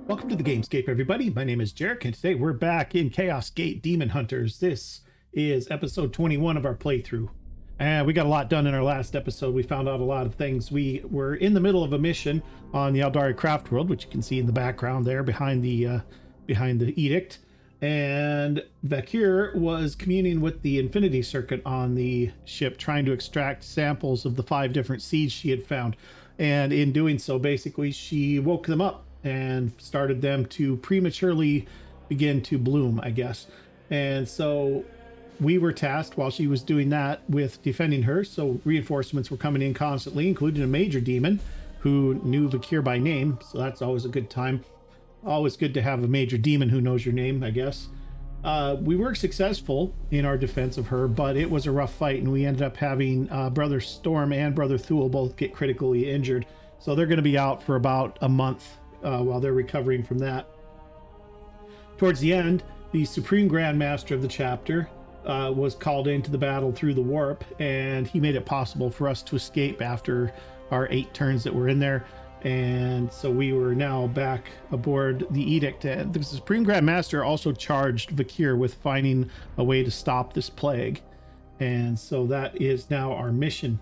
Welcome to the Gamescape, everybody. My name is Jarek, and today we're back in Chaos Gate Daemonhunters. This is episode 21 of our playthrough. And we got a lot done in our last episode. We found out a lot of things. We were in the middle of a mission on the Aldari Craft World, which you can see in the background there behind the edict. And Vakir was communing with the Infinity Circuit on the ship, trying to extract samples of the 5 different seeds she had found. And in doing so, basically, she woke them up and started them to prematurely begin to bloom, I guess. And so we were tasked while she was doing that with defending her. So reinforcements were coming in constantly, including a major demon who knew Vakir by name. So that's always a good time. Always good to have a major demon who knows your name, I guess. We were successful in our defense of her, but it was a rough fight, and we ended up having Brother Storm and Brother Thule both get critically injured. So they're going to be out for about a month while they're recovering from that. Towards the end, the Supreme Grand Master of the chapter was called into the battle through the warp, and he made it possible for us to escape after our 8 turns that were in there. And so we were now back aboard the edict. And the Supreme Grand Master also charged Vakir with finding a way to stop this plague. And so that is now our mission.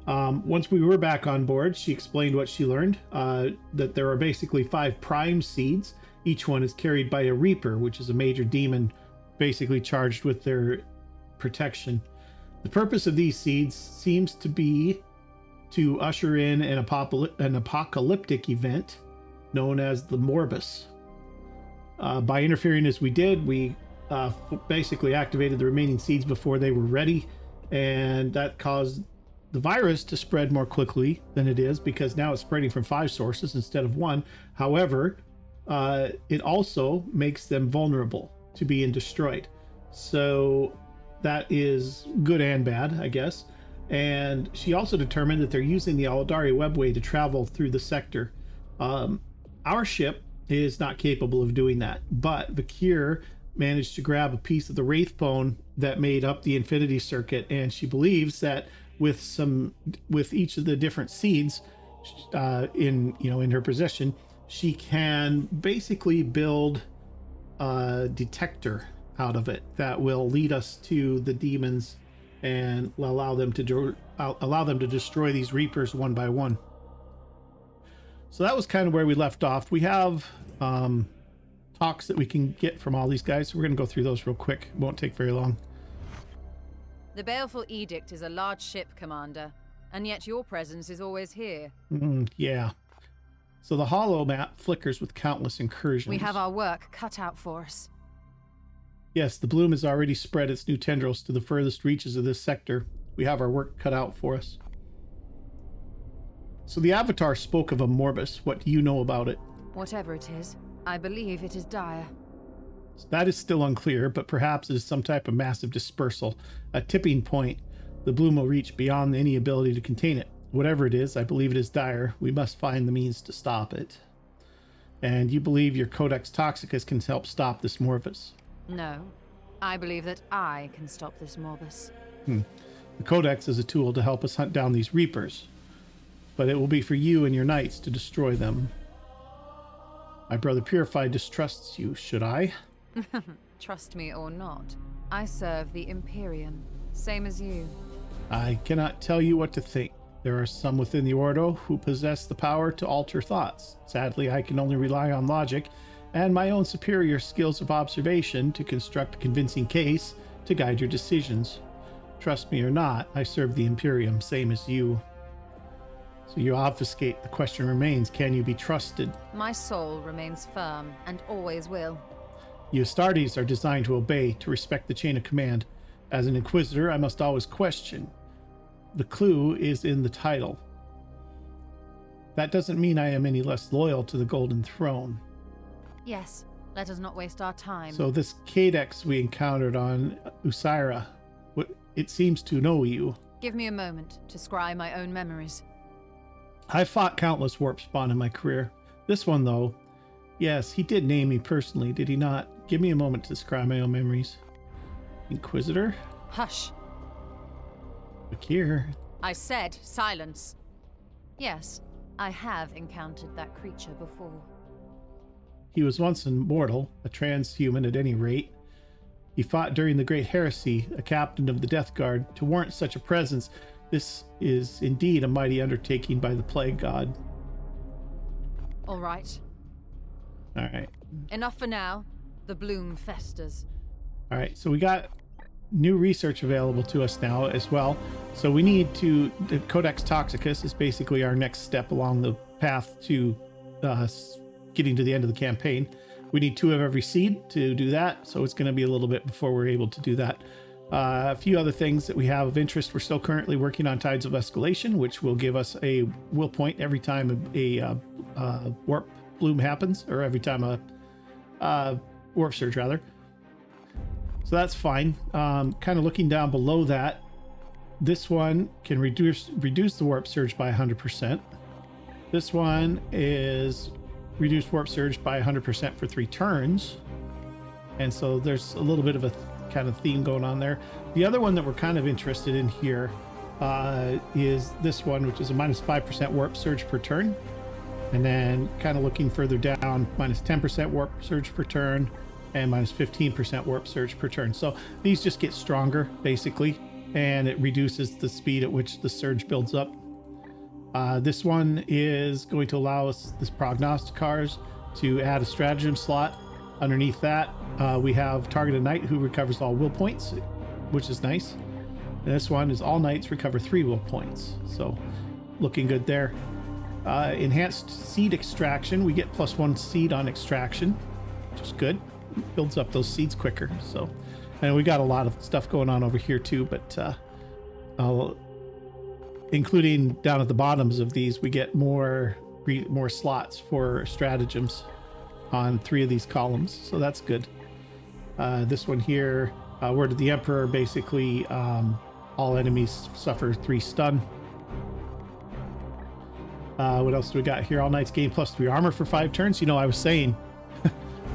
Once we were back on board, she explained what she learned, that there are basically 5 prime seeds. Each one is carried by a Reaper, which is a major demon basically charged with their protection. The purpose of these seeds seems to be to usher in an apocalyptic event known as the Morbus. By interfering as we did, we basically activated the remaining seeds before they were ready, and that caused the virus to spread more quickly than it is, because now it's spreading from 5 sources instead of 1. However, it also makes them vulnerable to being destroyed. So that is good and bad, I guess. And she also determined that they're using the Aldari webway to travel through the sector. Our ship is not capable of doing that, but Vakir managed to grab a piece of the Wraith Bone that made up the Infinity Circuit, and she believes that with each of the different seeds in her possession, she can basically build a detector out of it that will lead us to the demons and allow them to destroy these Reapers one by one. So that was kind of where we left off. We have talks that we can get from all these guys, so we're going to go through those real quick. It won't take very long. The Baleful Edict is a large ship, Commander, and yet your presence is always here. Yeah. So the hollow map flickers with countless incursions. We have our work cut out for us. Yes, the bloom has already spread its new tendrils to the furthest reaches of this sector. We have our work cut out for us. So the Avatar spoke of a Morbus. What do you know about it? Whatever it is, I believe it is dire. That is still unclear, but perhaps it is some type of massive dispersal, a tipping point. The bloom will reach beyond any ability to contain it. Whatever it is, I believe it is dire. We must find the means to stop it. And you believe your Codex Toxicus can help stop this Morbus? No, I believe that I can stop this Morbus. The Codex is a tool to help us hunt down these Reapers, but it will be for you and your knights to destroy them. My brother Purified distrusts you, should I? Trust me or not, I serve the Imperium, same as you. I cannot tell you what to think. There are some within the Ordo who possess the power to alter thoughts. Sadly, I can only rely on logic and my own superior skills of observation to construct a convincing case to guide your decisions. Trust me or not, I serve the Imperium, same as you. So you obfuscate. The question remains, can you be trusted? My soul remains firm and always will. You Astartes are designed to obey, to respect the chain of command. As an Inquisitor, I must always question. The clue is in the title. That doesn't mean I am any less loyal to the Golden Throne. Yes, let us not waste our time. So this Cadex we encountered on Usaira, it seems to know you. Give me a moment to scry my own memories. I fought countless warp spawn in my career. This one, though, yes, he did name me personally, did he not? Give me a moment to scry my own memories. Inquisitor? Hush. Vakir. I said silence. Yes, I have encountered that creature before. He was once immortal, a transhuman at any rate. He fought during the Great Heresy, a captain of the Death Guard. To warrant such a presence, this is indeed a mighty undertaking by the Plague God. All right. All right. Enough for now. The bloom festers. All right, so we got new research available to us now as well. So we need to, the Codex Toxicus is basically our next step along the path to getting to the end of the campaign. We need 2 of every seed to do that, so it's going to be a little bit before we're able to do that. A few other things that we have of interest. We're still currently working on Tides of Escalation, which will give us a will point every time a warp bloom happens, or every time a warp surge rather. So that's fine. Kind of looking down below that, this one can reduce the warp surge by 100%. This one is reduce warp surge by 100% for 3 turns. And so there's a little bit of a kind of theme going on there. The other one that we're kind of interested in here is this one, which is a minus 5% warp surge per turn. And then kind of looking further down, minus 10% warp surge per turn and minus 15% warp surge per turn. So these just get stronger basically, and it reduces the speed at which the surge builds up. This one is going to allow us, this Prognosticars, to add a stratagem slot. Underneath that, we have Targeted Knight, who recovers all will points, which is nice. And this one is all knights recover 3 will points. So looking good there. Enhanced seed extraction. We get +1 seed on extraction, which is good. Builds up those seeds quicker. So, and we got a lot of stuff going on over here too, but including down at the bottoms of these, we get more slots for stratagems on 3 of these columns, so that's good. This one here, Word of the Emperor, basically all enemies suffer 3 stun. What else do we got here? All knights gain +3 armor for 5 turns. You know, I was saying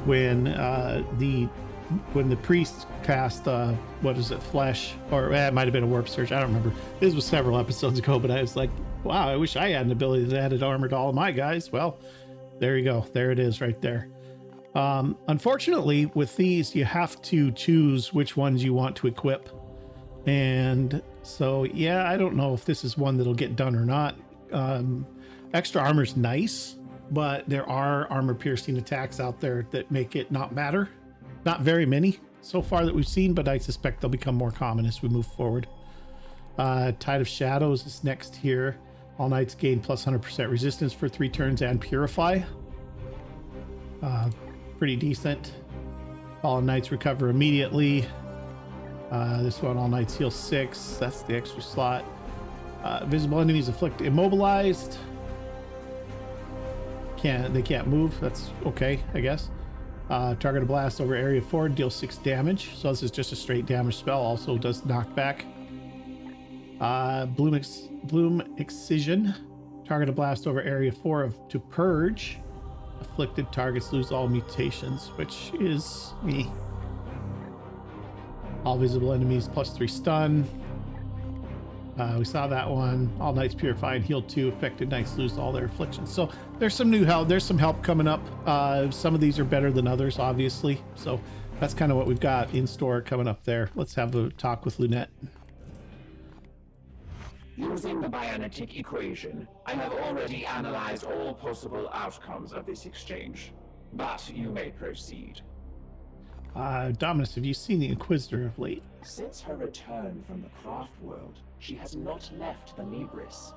when the priest cast what is it, flesh, or it might have been a warp surge, I don't remember. This was several episodes ago, but I was like, wow, I wish I had an ability that added armor to all of my guys. Well, there you go. There it is right there. Unfortunately, with these, you have to choose which ones you want to equip. And so, yeah, I don't know if this is one that'll get done or not. Extra armor's nice, but there are armor-piercing attacks out there that make it not matter. Not very many so far that we've seen, but I suspect they'll become more common as we move forward. Tide of Shadows is next here. All knights gain +100% resistance for 3 turns and Purify. Pretty decent. All knights recover immediately. This one, all knights heal 6. That's the extra slot. Visible enemies immobilized. They can't move. That's okay, I guess. Target a blast over area 4, deals 6 damage. So this is just a straight damage spell. Also does knockback. Bloom Excision. Target a blast over area 4 to purge. Afflicted targets lose all mutations, which is me. All visible enemies +3 stun. We saw that one. All knights purify and heal 2. Affected knights lose all their afflictions. So there's some new help. There's some help coming up. Some of these are better than others, obviously. So that's kind of what we've got in store coming up there. Let's have a talk with Lunette. Using the Bionetic equation, I have already analyzed all possible outcomes of this exchange. But you may proceed. Dominus, have you seen the Inquisitor of late? Since her return from the craft world, she has not left the Libris.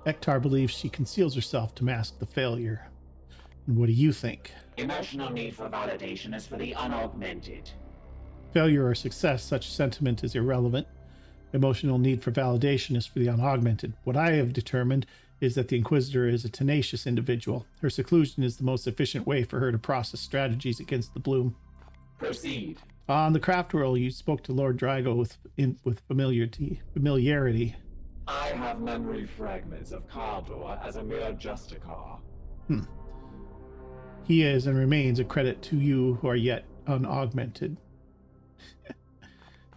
Ektar believes she conceals herself to mask the failure. And what do you think? Emotional need for validation is for the unaugmented. Failure or success, such sentiment is irrelevant. Emotional need for validation is for the unaugmented. What I have determined is that the Inquisitor is a tenacious individual. Her seclusion is the most efficient way for her to process strategies against the Bloom. Proceed. On the craft world, you spoke to Lord Drago with familiarity. I have memory fragments of Cardor as a mere Justicar. He is and remains a credit to you who are yet unaugmented.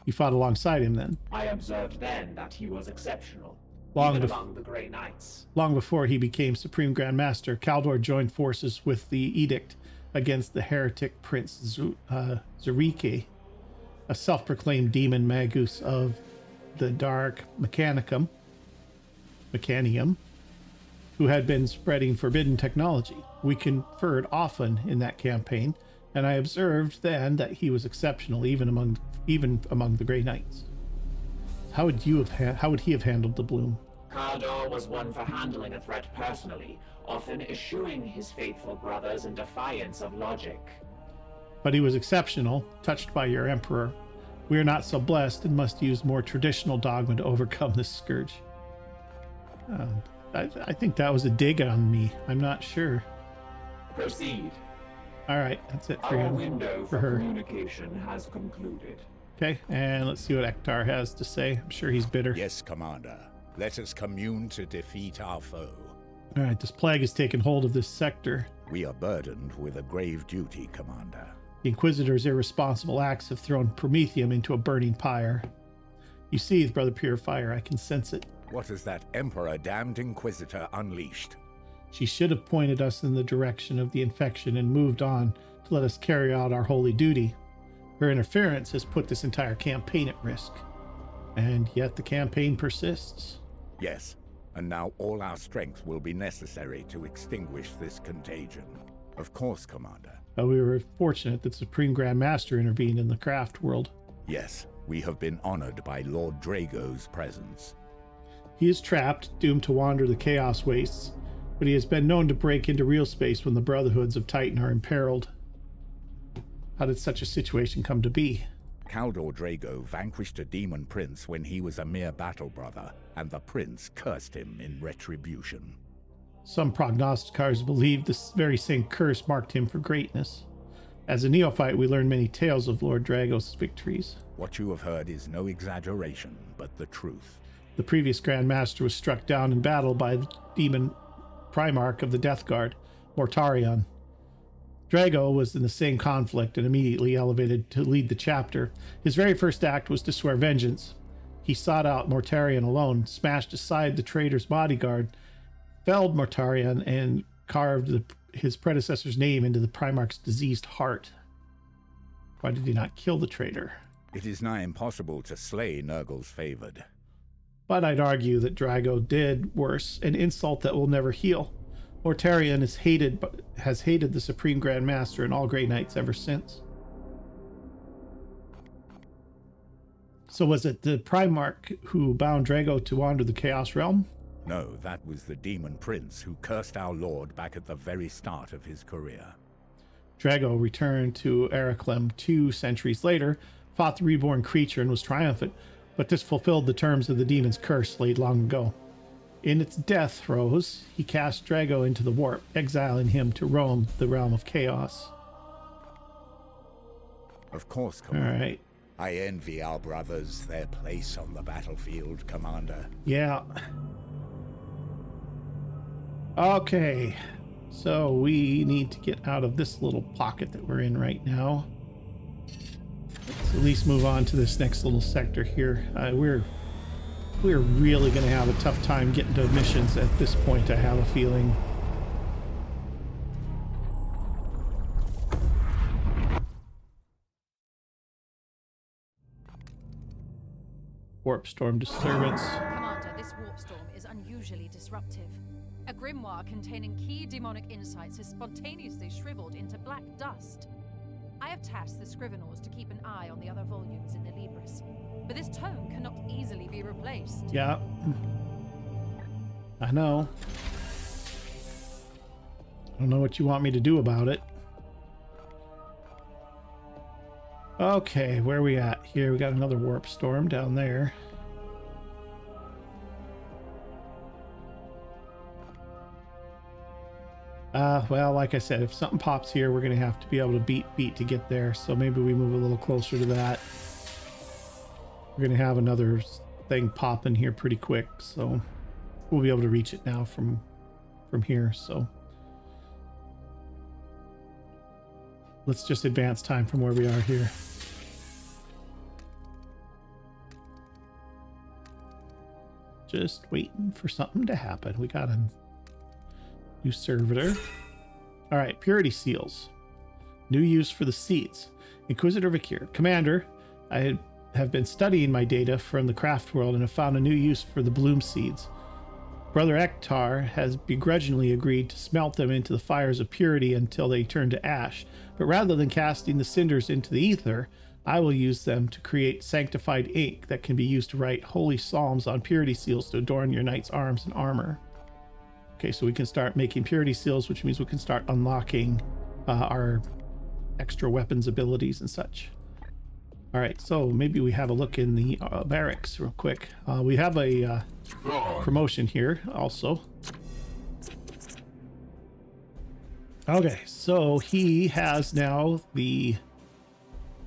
You fought alongside him then? I observed then that he was exceptional, Long among the Grey Knights. Long before he became Supreme Grand Master, Kaldor joined forces with the Edict against the heretic Prince Zurike, a self-proclaimed demon magus of the Dark Mechanium, who had been spreading forbidden technology. We conferred often in that campaign, and I observed then that he was exceptional even among the Grey Knights. How would he have handled the Bloom? Kaldor was one for handling a threat personally, often eschewing his faithful brothers in defiance of logic. But he was exceptional, touched by your Emperor. We are not so blessed and must use more traditional dogma to overcome this scourge. I think that was a dig on me. I'm not sure. Proceed. All right, that's it for Our him. window for for her. communication has concluded. Okay, and let's see what Ektar has to say. I'm sure he's bitter. Yes, Commander. Let us commune to defeat our foe. All right, this plague has taken hold of this sector. We are burdened with a grave duty, Commander. The Inquisitor's irresponsible acts have thrown Prometheum into a burning pyre. You see, Brother Purifier, I can sense it. What has that Emperor-damned Inquisitor unleashed? She should have pointed us in the direction of the infection and moved on to let us carry out our holy duty. Her interference has put this entire campaign at risk. And yet the campaign persists. Yes, and now all our strength will be necessary to extinguish this contagion. Of course, Commander. We were fortunate that Supreme Grand Master intervened in the craft world. Yes, we have been honored by Lord Drago's presence. He is trapped, doomed to wander the Chaos Wastes, but he has been known to break into real space when the Brotherhoods of Titan are imperiled. How did such a situation come to be? Kaldor Drago vanquished a demon prince when he was a mere battle brother, and the prince cursed him in retribution. Some prognosticators believe this very same curse marked him for greatness. As a neophyte, we learned many tales of Lord Drago's victories. What you have heard is no exaggeration, but the truth. The previous Grand Master was struck down in battle by the demon Primarch of the Death Guard, Mortarion. Drago was in the same conflict and immediately elevated to lead the chapter. His very first act was to swear vengeance. He sought out Mortarion alone, smashed aside the traitor's bodyguard, felled Mortarion, and carved his predecessor's name into the Primarch's diseased heart. Why did he not kill the traitor? It is nigh impossible to slay Nurgle's favored. But I'd argue that Drago did worse, an insult that will never heal. Mortarion has hated the Supreme Grand Master and all Grey Knights ever since. So was it the Primarch who bound Drago to wander the Chaos Realm? No, that was the demon prince who cursed our lord back at the very start of his career. Drago returned to Ericlem 2 centuries later, fought the reborn creature, and was triumphant, but this fulfilled the terms of the demon's curse laid long ago. In its death throes, he cast Drago into the warp, exiling him to roam the realm of chaos. Of course, Commander. All right. I envy our brothers their place on the battlefield, Commander. Yeah. Okay. So we need to get out of this little pocket that we're in right now. Let's at least move on to this next little sector here. We're really going to have a tough time getting to missions at this point, I have a feeling. Warp storm disturbance. Commander, this warp storm is unusually disruptive. A grimoire containing key demonic insights has spontaneously shriveled into black dust. I have tasked the Scrivenors to keep an eye on the other volumes in the Libris, but this tome cannot easily be replaced. Yeah. I know. I don't know what you want me to do about it. Okay, where are we at? Here, we got another warp storm down there. Well, like I said, if something pops here, we're going to have to be able to beat to get there. So maybe we move a little closer to that. We're going to have another thing pop in here pretty quick. So we'll be able to reach it now from here. So let's just advance time from where we are here. Just waiting for something to happen. We got a new servitor. All right, purity seals. New use for the seeds. Inquisitor Vakir. Commander, I have been studying my data from the craft world and have found a new use for the bloom seeds. Brother Ektar has begrudgingly agreed to smelt them into the fires of purity until they turn to ash, but rather than casting the cinders into the ether, I will use them to create sanctified ink that can be used to write holy psalms on purity seals to adorn your knight's arms and armor. Okay, so we can start making purity seals, which means we can start unlocking our extra weapons abilities and such. All right, so maybe we have a look in the barracks real quick. We have a promotion here also. Okay, so he has now the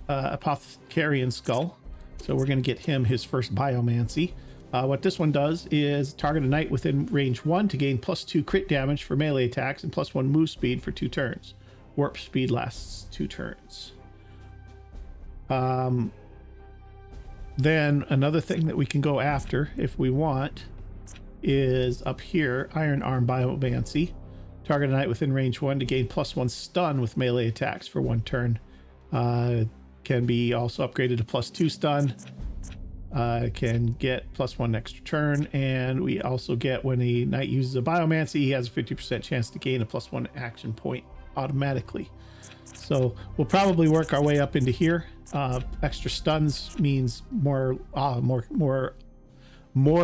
Apothecarian Skull. So we're going to get him his first Biomancy. What this one does is target a knight within range 1 to gain +2 crit damage for melee attacks and +1 move speed for 2 turns. Warp speed lasts 2 turns. Then another thing that we can go after if we want is up here, Iron Arm Biomancy. Target a knight within range 1 to gain +1 stun with melee attacks for 1 turn. Can be also upgraded to +2 stun. Can get +1 extra turn, and we also get when a knight uses a Biomancy, he has a 50% chance to gain a +1 action point automatically. So we'll probably work our way up into here. Extra stuns means more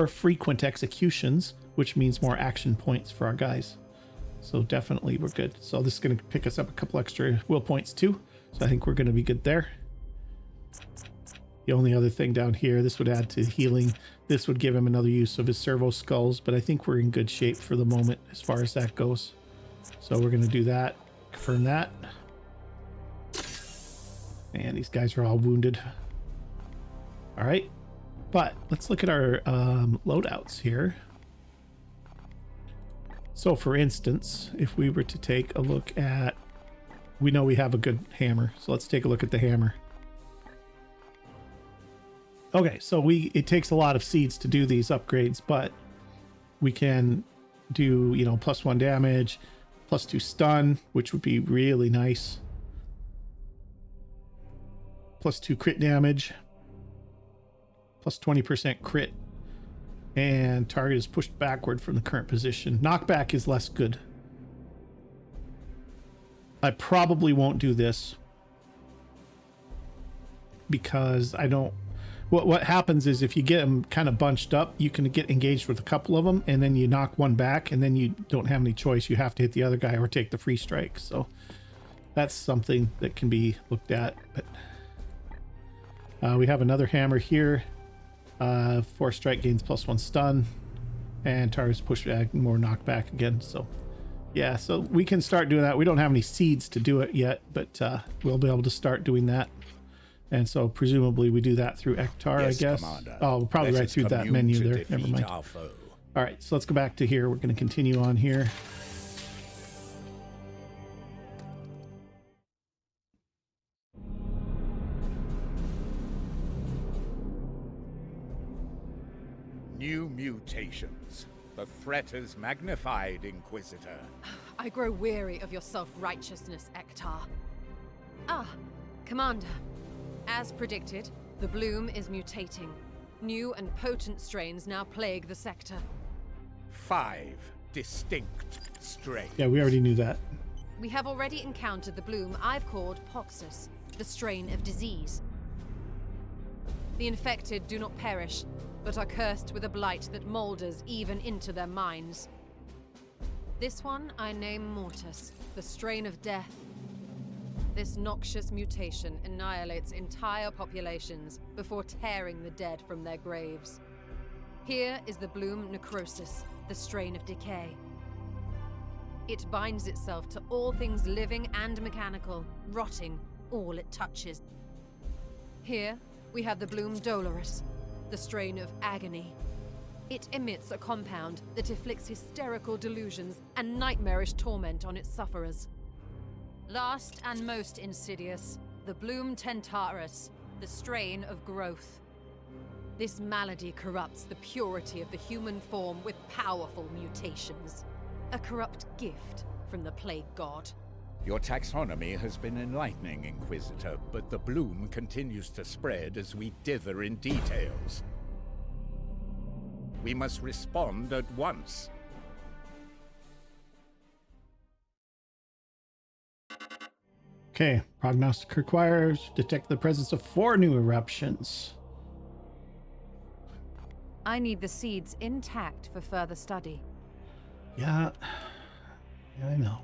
frequent executions, which means more action points for our guys. So definitely we're good. So this is going to pick us up a couple extra will points too. So I think we're going to be good there. The only other thing down here, this would add to healing. This would give him another use of his servo skulls, but I think we're in good shape for the moment as far as that goes. So we're going to do that, confirm that. And these guys are all wounded. All right, but let's look at our loadouts here. So for instance, if we were to take a look at, we know we have a good hammer. So let's take a look at the hammer. Okay, so it takes a lot of seeds to do these upgrades, but we can do, you know, +1 damage, +2 stun, which would be really nice. +2 crit damage, +20% crit, and target is pushed backward from the current position. Knockback is less good. I probably won't do this because I don't. What happens is if you get them kind of bunched up, you can get engaged with a couple of them, and then you knock one back, and then you don't have any choice. You have to hit the other guy or take the free strike. So that's something that can be looked at. But we have another hammer here. 4 strike gains +1 stun, and targets push back, more knockback again. So yeah, so we can start doing that. We don't have any seeds to do it yet, but we'll be able to start doing that. And so presumably we do that through Ektar, Yes, I guess. Commander. Oh, we'll probably right through that menu there. Never mind. Our foe. All right, so let's go back to here. We're going to continue on here. New mutations. The threat is magnified, Inquisitor. I grow weary of your self-righteousness, Ektar. Ah, Commander. As predicted, the bloom is mutating. New and potent strains now plague the sector. 5 distinct strains. Yeah, we already knew that. We have already encountered the bloom I've called Poxus, the strain of disease. The infected do not perish, but are cursed with a blight that molders even into their minds. This one I name Mortis, the strain of death. This noxious mutation annihilates entire populations before tearing the dead from their graves. Here is the bloom Necrosis, the strain of decay. It binds itself to all things living and mechanical, rotting all it touches. Here we have the bloom Dolorous, the strain of agony. It emits a compound that inflicts hysterical delusions and nightmarish torment on its sufferers. Last and most insidious, the bloom Tentaris, the strain of growth. This malady corrupts the purity of the human form with powerful mutations. A corrupt gift from the plague god. Your taxonomy has been enlightening, Inquisitor, but the bloom continues to spread as we dither in details. We must respond at once. Okay, prognostic requires detect the presence of 4 new eruptions. I need the seeds intact for further study. Yeah, I know.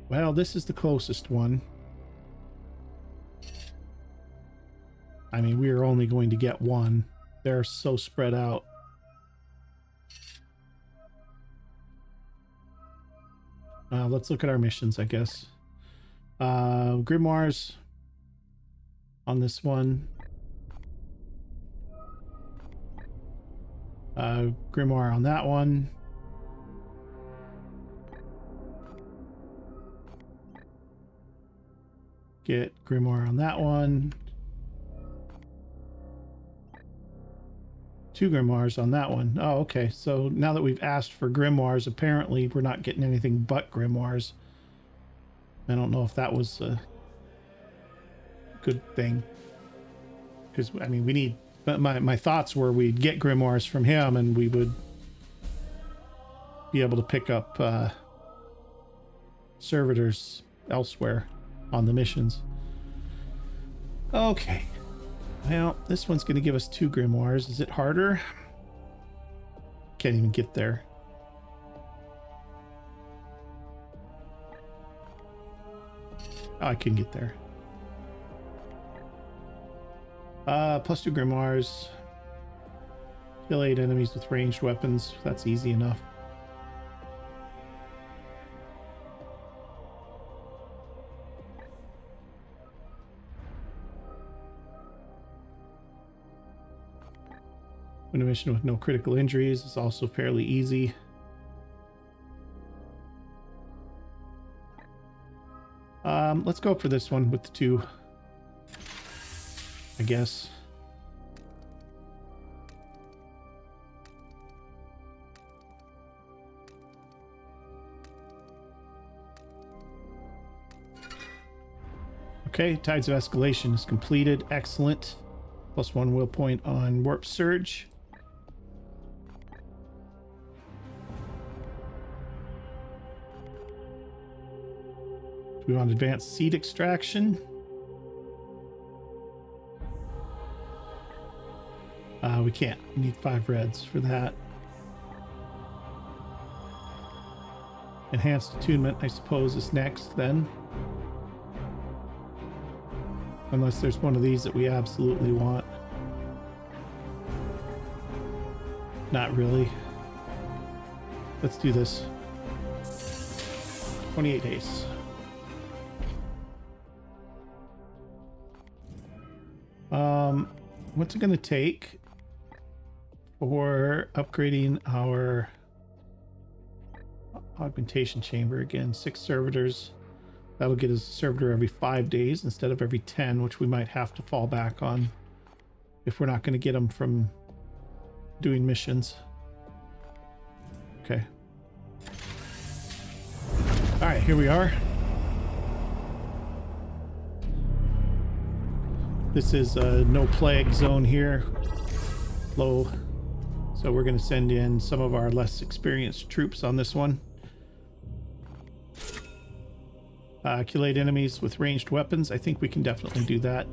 Well, this is the closest one. I mean, we are only going to get one. They're so spread out. Let's look at our missions, I guess. Grimoires on this one. Grimoire on that one. Get Grimoire on that one. 2 Grimoires on that one. Oh, okay. So now that we've asked for Grimoires, apparently we're not getting anything but Grimoires. I don't know if that was a good thing. Because, I mean, we need... But my thoughts were we'd get Grimoires from him and we would be able to pick up servitors elsewhere on the missions. Okay. Well, this one's going to give us 2 Grimoires. Is it harder? Can't even get there. Oh, I can get there. Plus 2 Grimoires. Kill 8 enemies with ranged weapons. That's easy enough. Win a mission with no critical injuries is also fairly easy. Let's go for this one with the 2, I guess. Okay, Tides of Escalation is completed. Excellent. Plus 1 will point on Warp Surge. Do we want advanced seed extraction? We can't. We need 5 reds for that. Enhanced attunement, I suppose, is next then. Unless there's one of these that we absolutely want. Not really. Let's do this. 28 days. What's it going to take for upgrading our augmentation chamber? Again, 6 servitors. That'll get us a servitor every 5 days instead of every 10, which we might have to fall back on if we're not going to get them from doing missions. Okay. All right, here we are. This is a no plague zone here. Low. So we're going to send in some of our less experienced troops on this one. Kill 8 enemies with ranged weapons. I think we can definitely do that.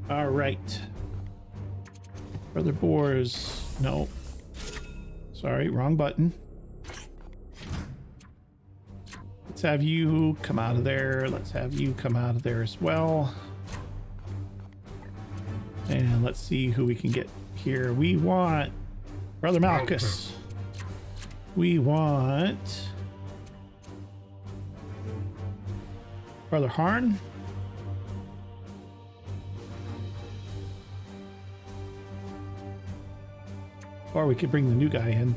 All right. Brother Boars. No. Sorry, wrong button. Let's have you come out of there. Let's have you come out of there as well. And let's see who we can get here. We want Brother Malchus. We want Brother Harn. Or we could bring the new guy in.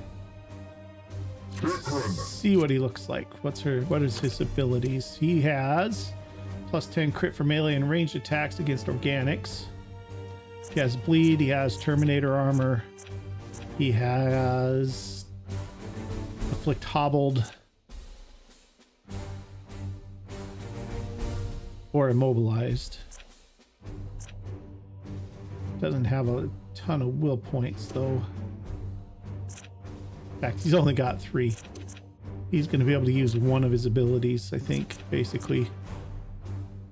See what he looks like. What is his abilities? He has plus 10 crit for melee and ranged attacks against organics. He has bleed. He has Terminator Armor. He has afflict hobbled or immobilized. Doesn't have a ton of will points though. In fact, he's only got 3. He's going to be able to use one of his abilities, I think, basically.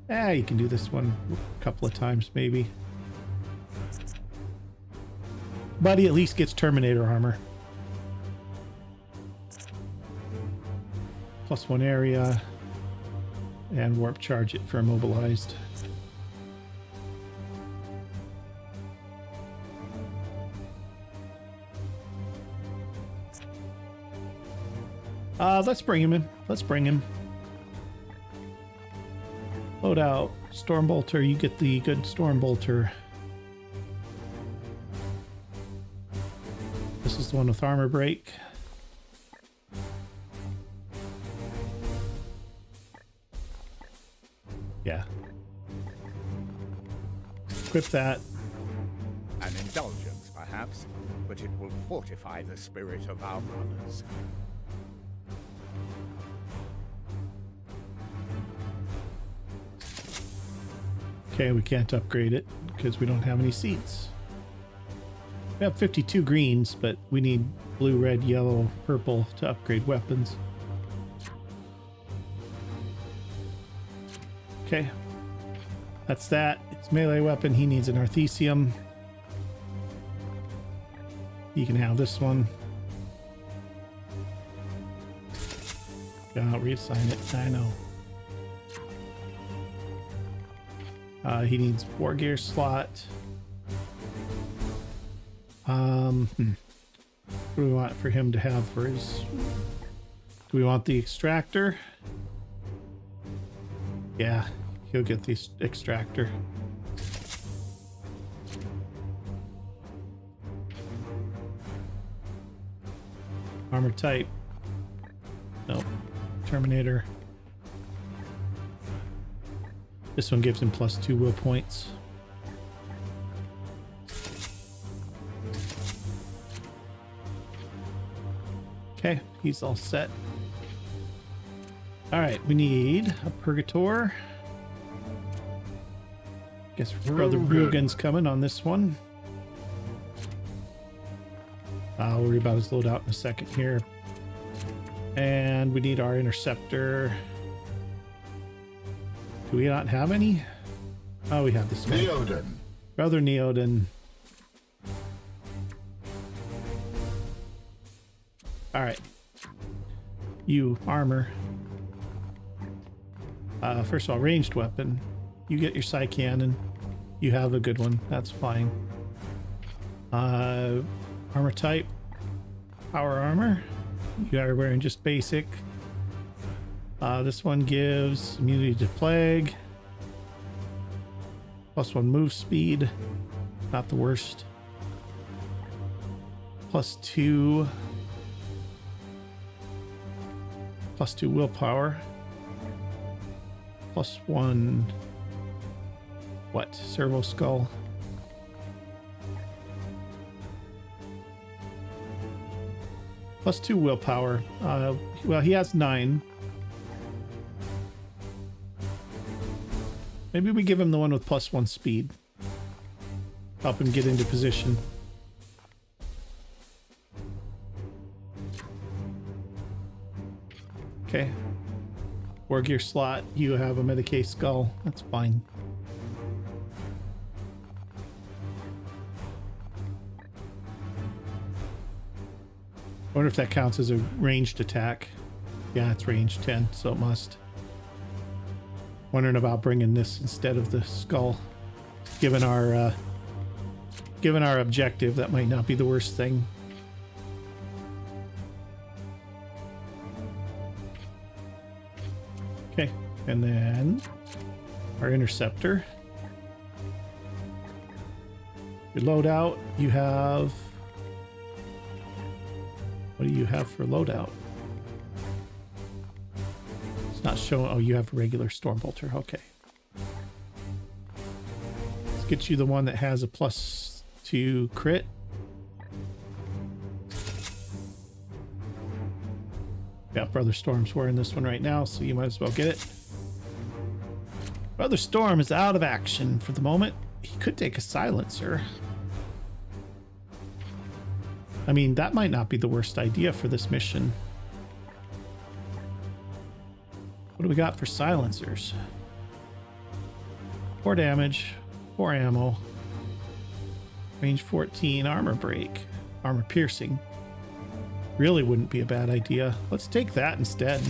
You can do this one a couple of times, maybe. But he at least gets Terminator Armor. +1 area. And warp charge it for immobilized. Let's bring him in. Let's bring him. Load out. Stormbolter, you get the good Stormbolter. This is the one with armor break. Yeah. Equip that. An indulgence, perhaps, but it will fortify the spirit of our brothers. Okay, we can't upgrade it because we don't have any seats. We have 52 greens, but we need blue, red, yellow, purple to upgrade weapons. Okay, that's that. It's melee weapon. He needs an Arthesium. You can have this one. I'll reassign it. I know. He needs war gear slot. What do we want for him to have for his... Do we want the extractor? Yeah, he'll get the extractor. Armor type. Nope. Terminator. This one gives him +2 will points. Okay, he's all set. All right, we need a Purgator. Guess Brother Rugen's coming on this one. I'll worry about his loadout in a second here. And we need our Interceptor. Do we not have any? Oh, we have this guy. Neoden. Brother Neoden. All right. You, armor. First of all, ranged weapon. You get your Psy Cannon. You have a good one. That's fine. Armor type. Power armor. You are wearing just basic. This one gives immunity to plague. +1 move speed. Not the worst. +2 willpower. +1 what? Servo skull. +2 willpower. Well, he has 9. Maybe we give him the one with +1 speed. Help him get into position. Okay. War gear slot. You have a Medicae skull. That's fine. I wonder if that counts as a ranged attack. Yeah, it's range 10, so it must. Wondering about bringing this instead of the skull. Given our objective, that might not be the worst thing. Okay, and then our Interceptor. Your loadout, you have... What do you have for loadout? It's not showing. Oh, you have a regular Stormbolter. Okay. get you the one that has a +2 crit. Yeah, Brother Storm's wearing this one right now, so you might as well get it. Brother Storm is out of action for the moment. He could take a silencer. I mean, that might not be the worst idea for this mission. What do we got for silencers? 4 damage, 4 ammo, range 14, armor break, armor piercing. Really wouldn't be a bad idea. Let's take that instead.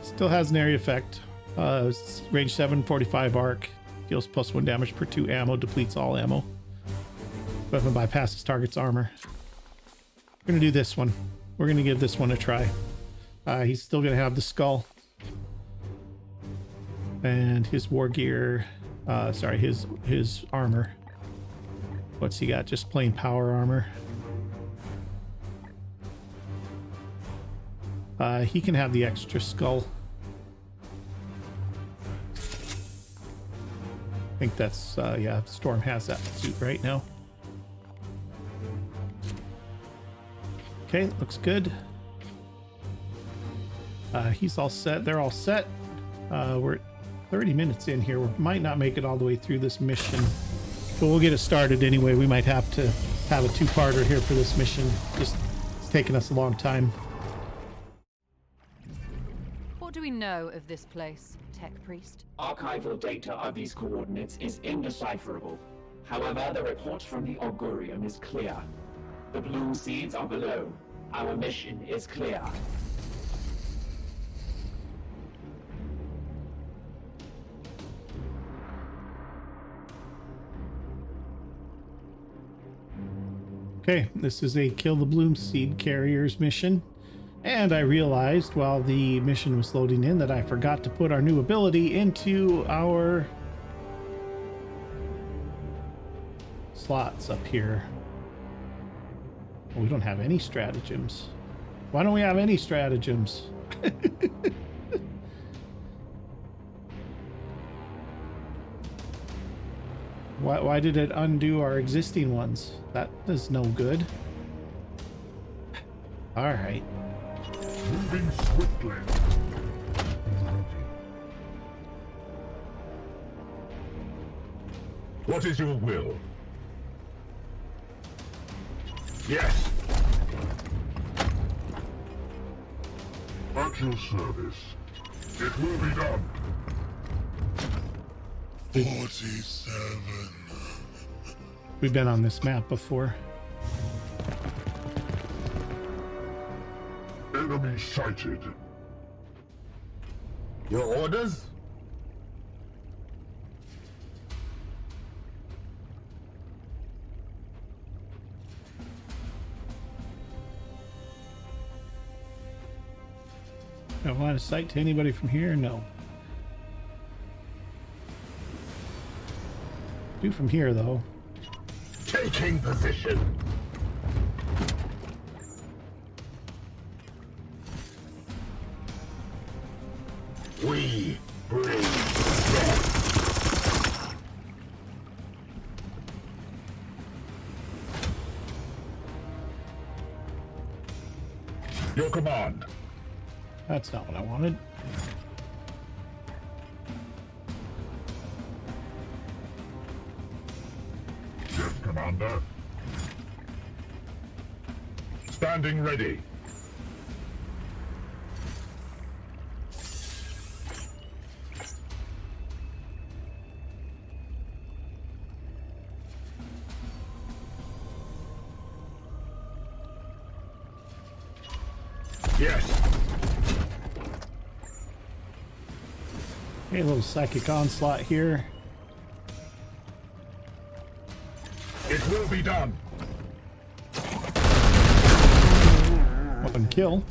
Still has an area effect. Range 7, 45 arc. Deals +1 damage per 2 ammo. Depletes all ammo. Weapon bypasses target's armor. We're going to do this one. We're going to give this one a try. He's still going to have the skull. And his war gear. Sorry, his armor. What's he got? Just plain power armor. He can have the extra skull. I think that's, yeah, Storm has that suit right now. Okay, looks good. He's all set. They're all set. We're 30 minutes in here. We might not make it all the way through this mission, but we'll get it started anyway. We might have to have a 2-parter here for this mission. Just it's taking us a long time. What do we know of this place, Tech Priest? Archival data of these coordinates is indecipherable. However, the report from the Augurium is clear. The bloom seeds are below. Our mission is clear. Okay, this is a kill the bloom seed carriers mission. And I realized while the mission was loading in that I forgot to put our new ability into our slots up here. Well, we don't have any stratagems. Why don't we have any stratagems? Why did it undo our existing ones? That is no good. All right. Moving swiftly. What is your will? Yes. At your service. It will be done. 47. We've been on this map before. Enemy sighted. Your orders? Don't line of sight to anybody from here? No. Do from here, though. Taking position. We bring death. Your command. That's not what I wanted. Yes, Commander. Standing ready. Yes. Okay, a little psychic onslaught here. It will be done. One kill.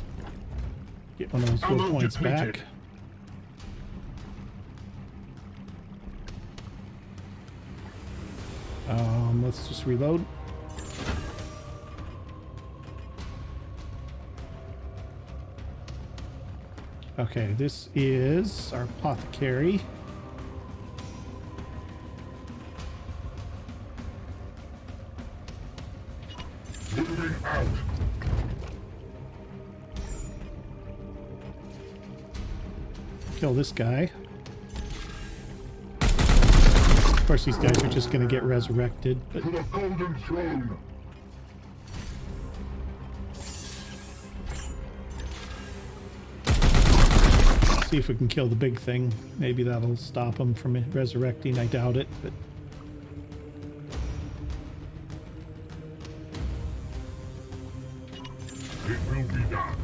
Get one of those Ammo gold points depleted. back. Let's just reload. Okay, this is our apothecary. Moving out. Kill this guy. Of course, these guys are just going to get resurrected, but To the Golden Throne. see if we can kill the big thing. Maybe that'll stop them from resurrecting. I doubt it, but It will be done.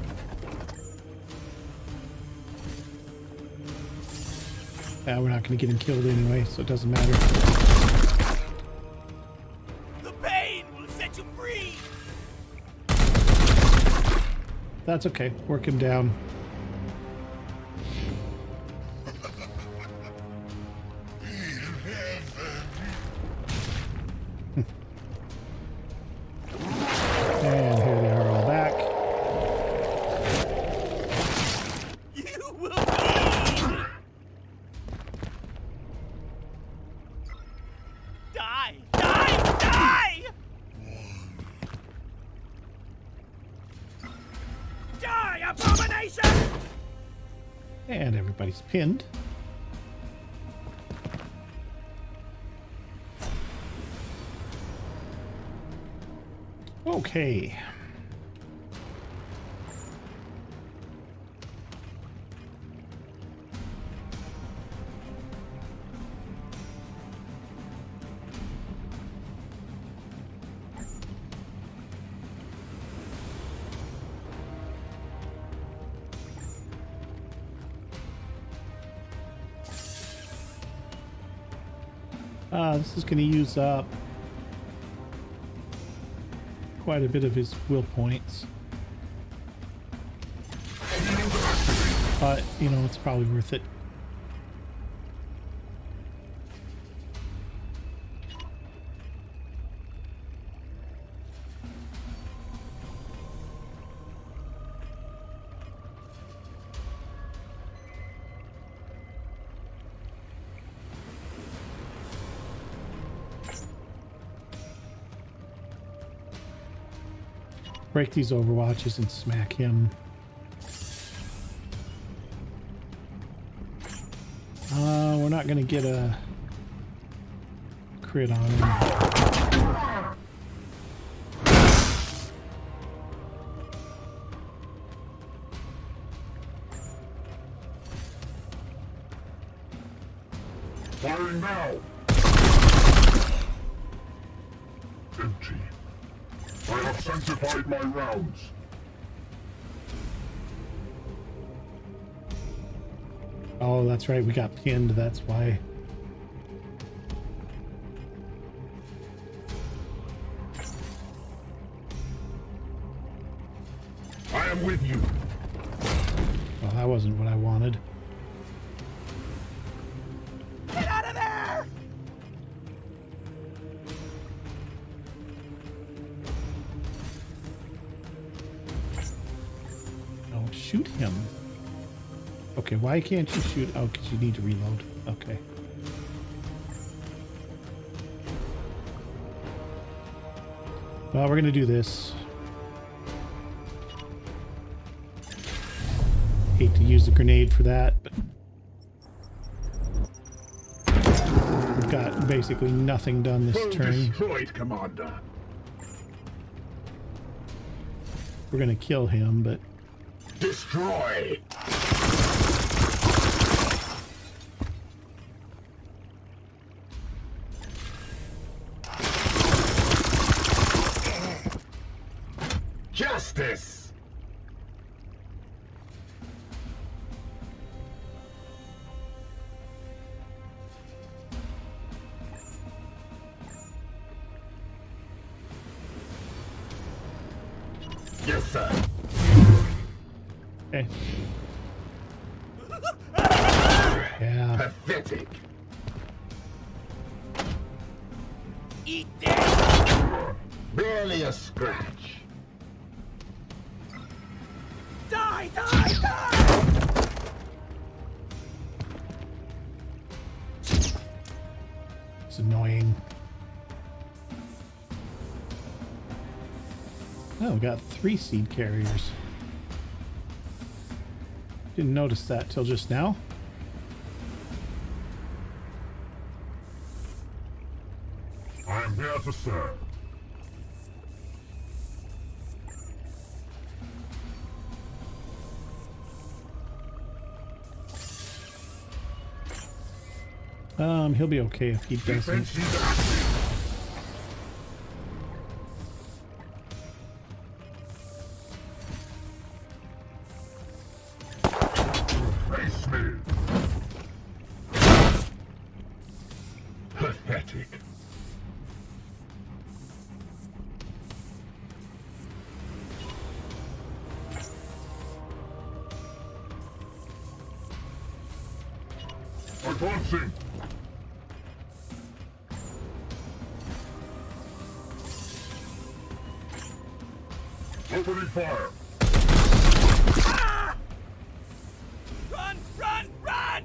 we're not going to get him killed anyway, so it doesn't matter. The pain will set you free! That's okay. Work him down. And here they are all back. You will bleed! Die! Die! Die! Die, abomination! And everybody's pinned. Okay. This is going to use up quite a bit of his will points. But, you know, it's probably worth it. Break these overwatches and smack him. We're not going to get a crit on him. Firing now. Empty. I have sanctified my rounds. Oh, that's right. We got pinned. That's why. I am with you. Well, that wasn't what I wanted. Get out of there! Oh, shoot him. Okay, why can't you shoot? Oh, because you need to reload. Okay. Well, we're going to do this. Hate to use the grenade for that, but we've got basically nothing done this Foe turn. destroyed, Commander. We're going to kill him, but Destroy! Justice! Yes, sir. okay. Yeah. Pathetic. Eat this! Barely a scratch. Die! Die! Die! annoying. Oh, we got 3 seed carriers. Didn't notice that till just now. I am here to serve. He'll be okay if he doesn't. Defensive action. Face me. Pathetic. Advancing. Opening fire. Ah! Run! Run! Run!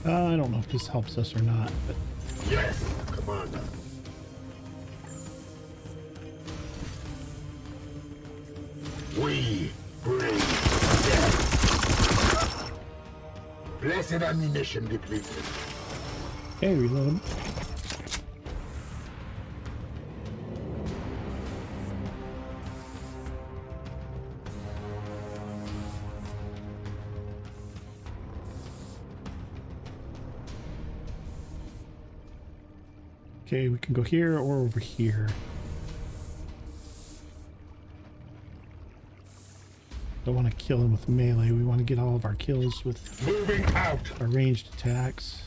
I don't know if this helps us or not, but Yes, Commander. We bring death. Blessed ammunition depleted. okay, reload him. Okay, we can go here or over here. Don't want to kill him with melee. We want to get all of our kills with Moving out. our ranged attacks.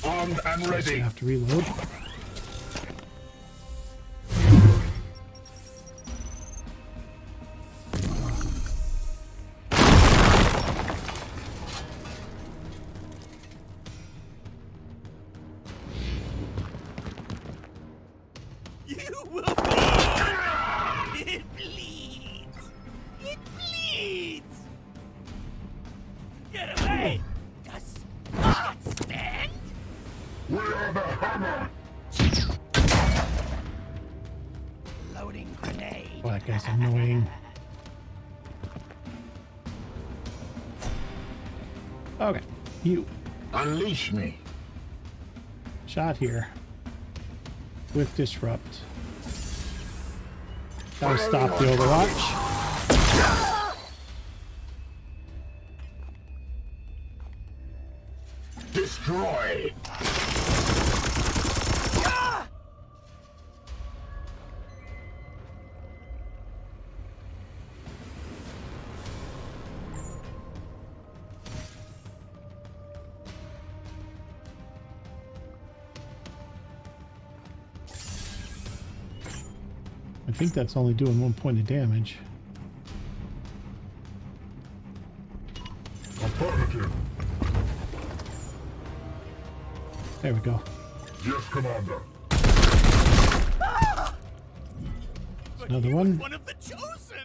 Armed and So we ready. have to reload. You will bleed! It bleeds! It bleeds! Get away! Does not stand? We are the hammer. Loading grenade. Oh, that guy's annoying. Okay, you Unleash me. shot here with disrupt. Gotta stop the Overwatch. Destroy. Ah! I think that's only doing 1 point of damage. Affirmative. There we go. Yes, Commander. But Another he one. was one of the chosen!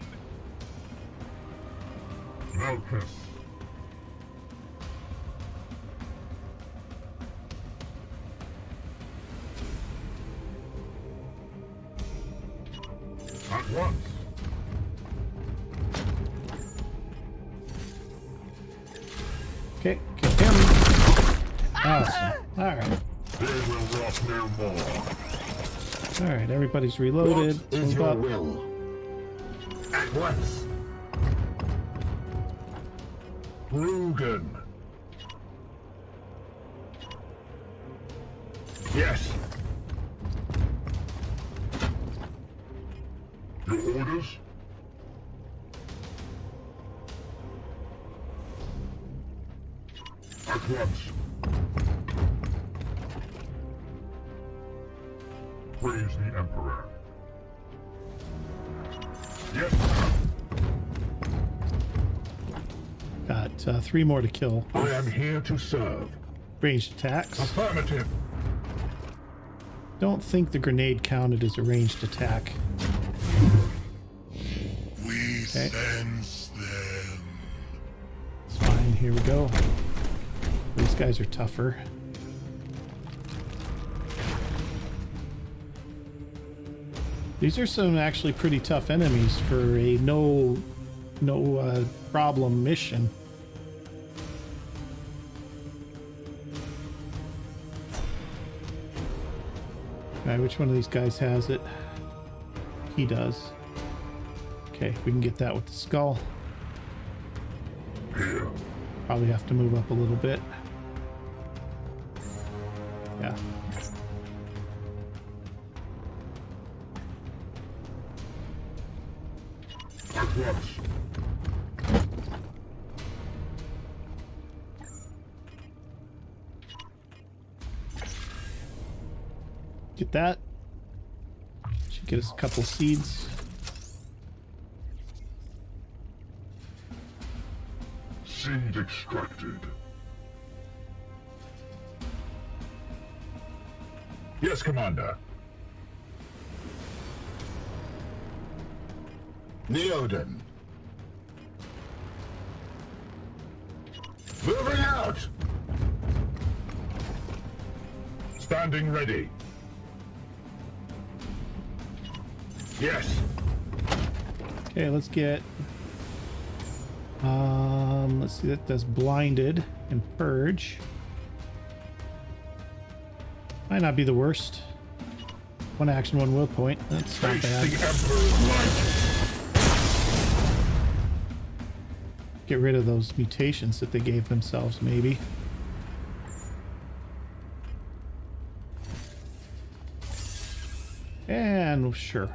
Malchus. At once. Okay, kill him. Awesome. Alright. They will rot no more. Alright, everybody's What reloaded. is Move your up. will? At once. Rugen. Yes. Your orders? At once. Praise the Emperor. Yes. Got 3 more to kill. I am here to serve. Ranged attacks. Affirmative. Don't think the grenade counted as a ranged attack. We Okay. sense them. It's fine. Here we go. These guys are tougher. These are some actually pretty tough enemies for a no problem mission. Alright, which one of these guys has it? He does. Okay, we can get that with the skull. Here. Probably have to move up a little bit. Yeah. At once. Get that. Should get us a couple seeds. Seed extracted. Yes, Commander. Neoden. Moving out! Standing ready. Yes. Okay, let's get let's see, that does blinded and purge. Might not be the worst. 1 action, 1 will point. That's not Face bad. the Emperor's light. Get rid of those mutations that they gave themselves, maybe. And sure.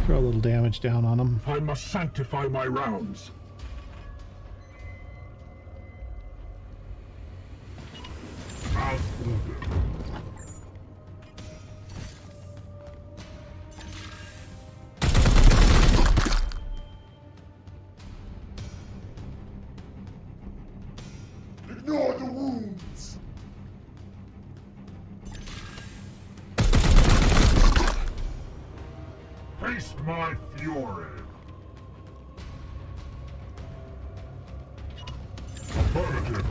Throw a little damage down on them. I must sanctify my rounds. As ordered. Ignore the wounds. Face my fury. Affirmative.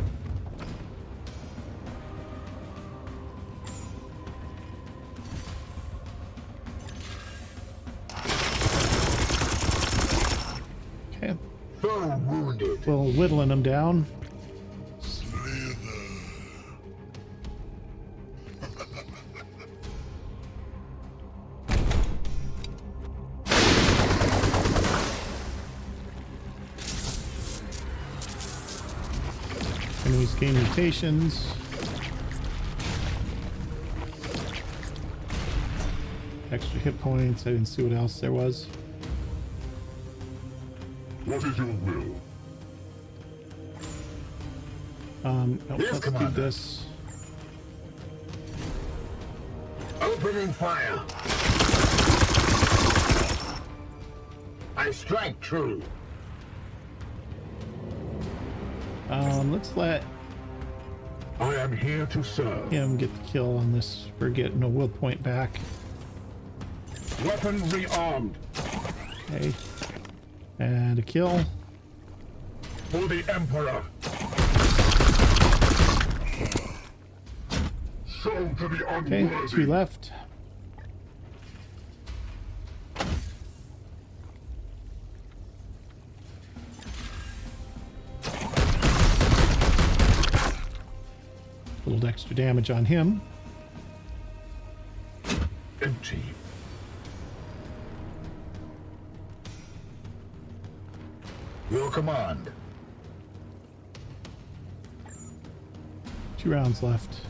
Okay. Foe wounded. Well, whittling them down. Slither. Enemies gain mutations. Extra hit points. I didn't see what else there was. What is your will? Nope, Yes, let's do Commander. this. Opening fire. I strike true. Let's let I am here to serve. him get the kill on this. We're getting a will point back. Weapon rearmed. Okay. And a kill. For the Emperor. Show to the Okay, unworthy. 3 left. A little extra damage on him. Empty. Your command. 2 rounds left.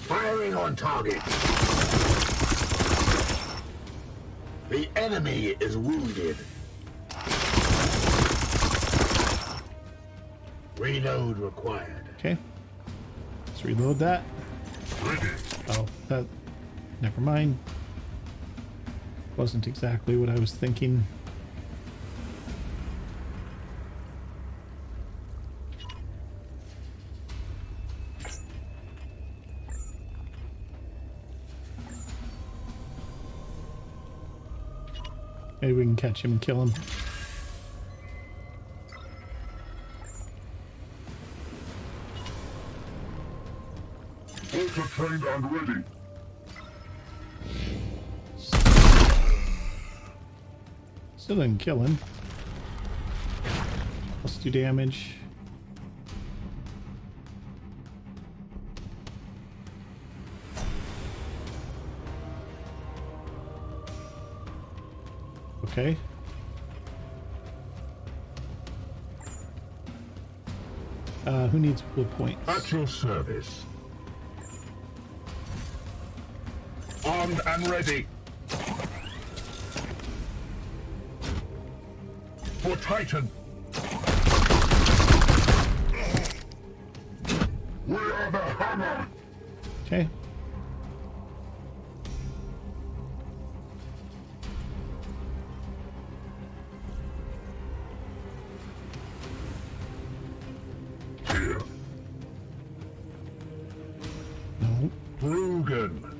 Firing on target. The enemy is wounded. Reload required. Okay. Let's reload that. Ready. Oh, that... Never mind. Wasn't exactly what I was thinking. Maybe we can catch him and kill him. Bolter trained and ready. Still didn't kill him. Let's do damage. Okay. Who needs wood points? At your service. Armed and ready. For Titan. We are the hammer. Okay. Here. No. Rugen.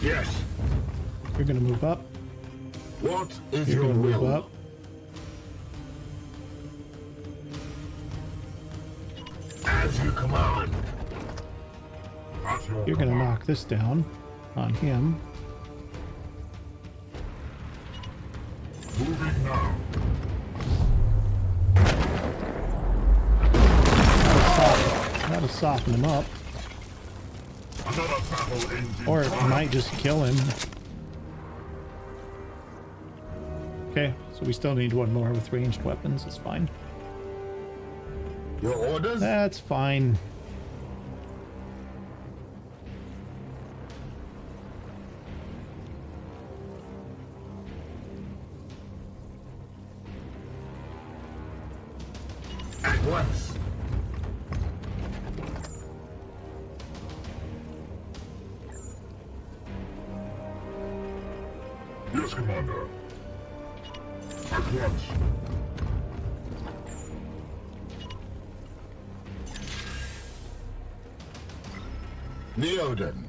Yes. You're gonna move up. What is You're your gonna move will? up. As you command. At your You're gonna command. knock this down on him. Moving now. That'll soften him up. Another battle ends in Or it triumph. might just kill him. Okay, so we still need one more with ranged weapons. It's fine. Your orders? That's fine. At once. Yes, Commander. At once. Neoden.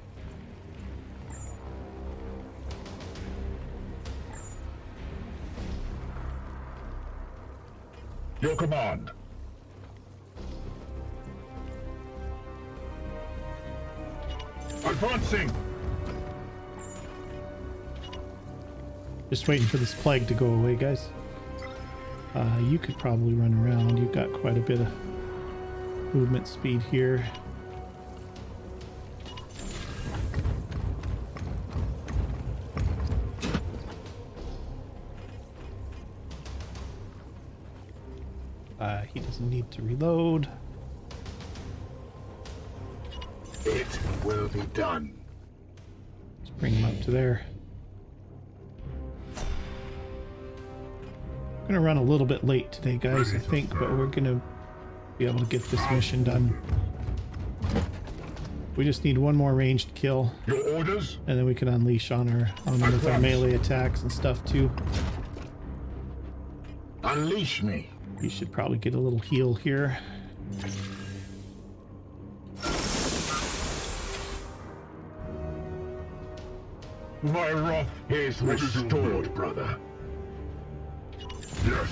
Your command. Advancing. Just waiting for this plague to go away, guys. You could probably run around. You've got quite a bit of movement speed here. He doesn't need to reload. It will be done. Let's bring him up to there. I'm gonna run a little bit late today, guys, I think, but we're gonna be able to get this mission done. We just need one more ranged kill, Your orders? and then we can unleash on them with our melee attacks and stuff too. Unleash me. You should probably get a little heal here. My wrath Is What is your will? restored, brother. Yes.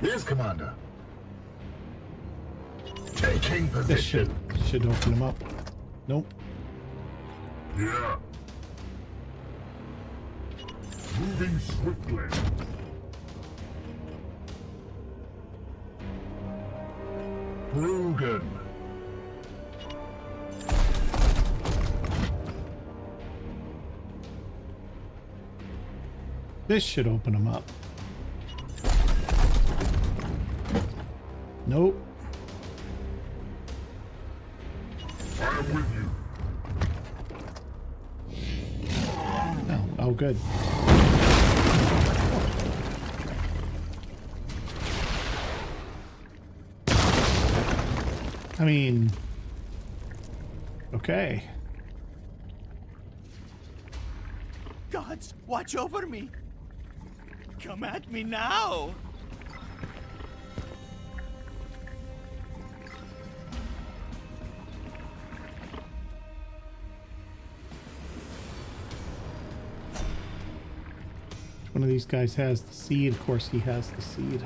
Yes, Commander. Taking This should position. open him up. Nope. Yeah. Moving swiftly. Rugen. This should open him up. Nope. I am with you. Oh, good. I mean, okay. Gods, watch over me. Come at me now. One of these guys has the seed. Of course, he has the seed.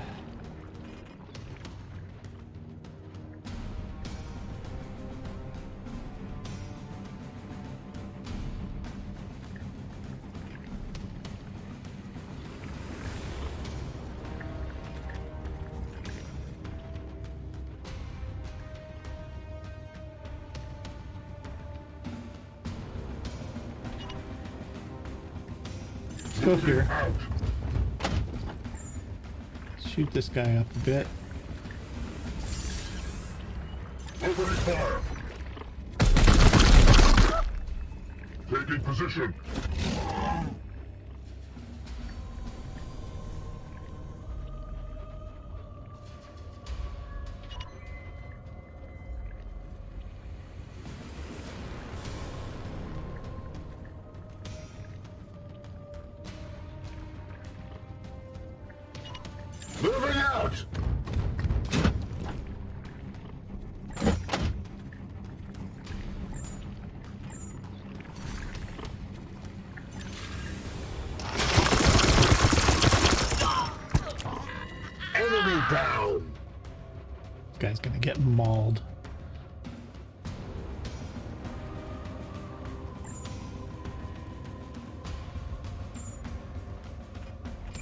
Go here. Shoot this guy up a bit. Opening fire. Taking position. Moving out! Enemy down! This guy's gonna get mauled.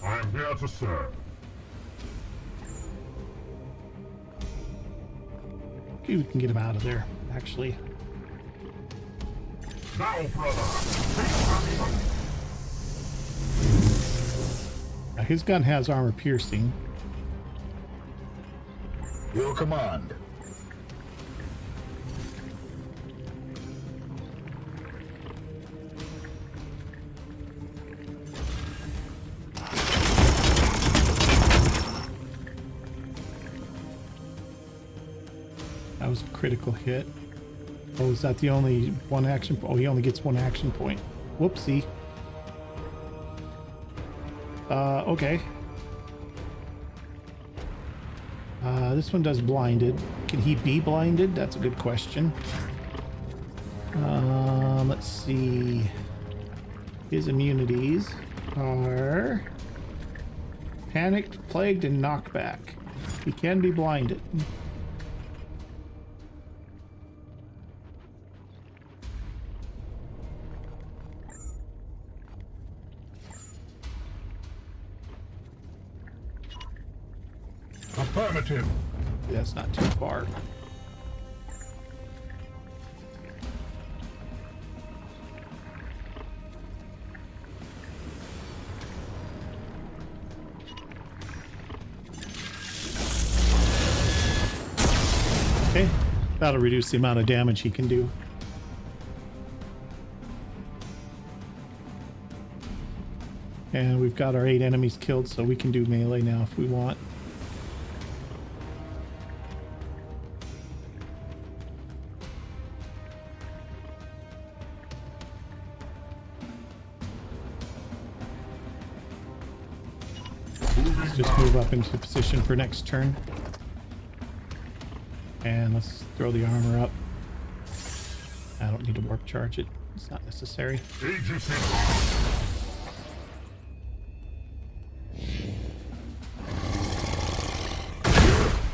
I'm here to serve. Okay, we can get him out of there, actually. Now, brother! Now, his gun has armor piercing. Your command. That was a critical hit. Oh, is that the only one action? Oh, he only gets one action point. Whoopsie. Okay. This one does blinded. Can he be blinded? That's a good question. Let's see. His immunities are panicked, plagued, and knockback. He can be blinded. Affirmative. That's not too far. Okay, that'll reduce the amount of damage he can do. And we've got our 8 enemies killed, so we can do melee now if we want. Let's just move up into position for next turn. And let's throw the armor up. I don't need to warp charge it. It's not necessary. Aegis in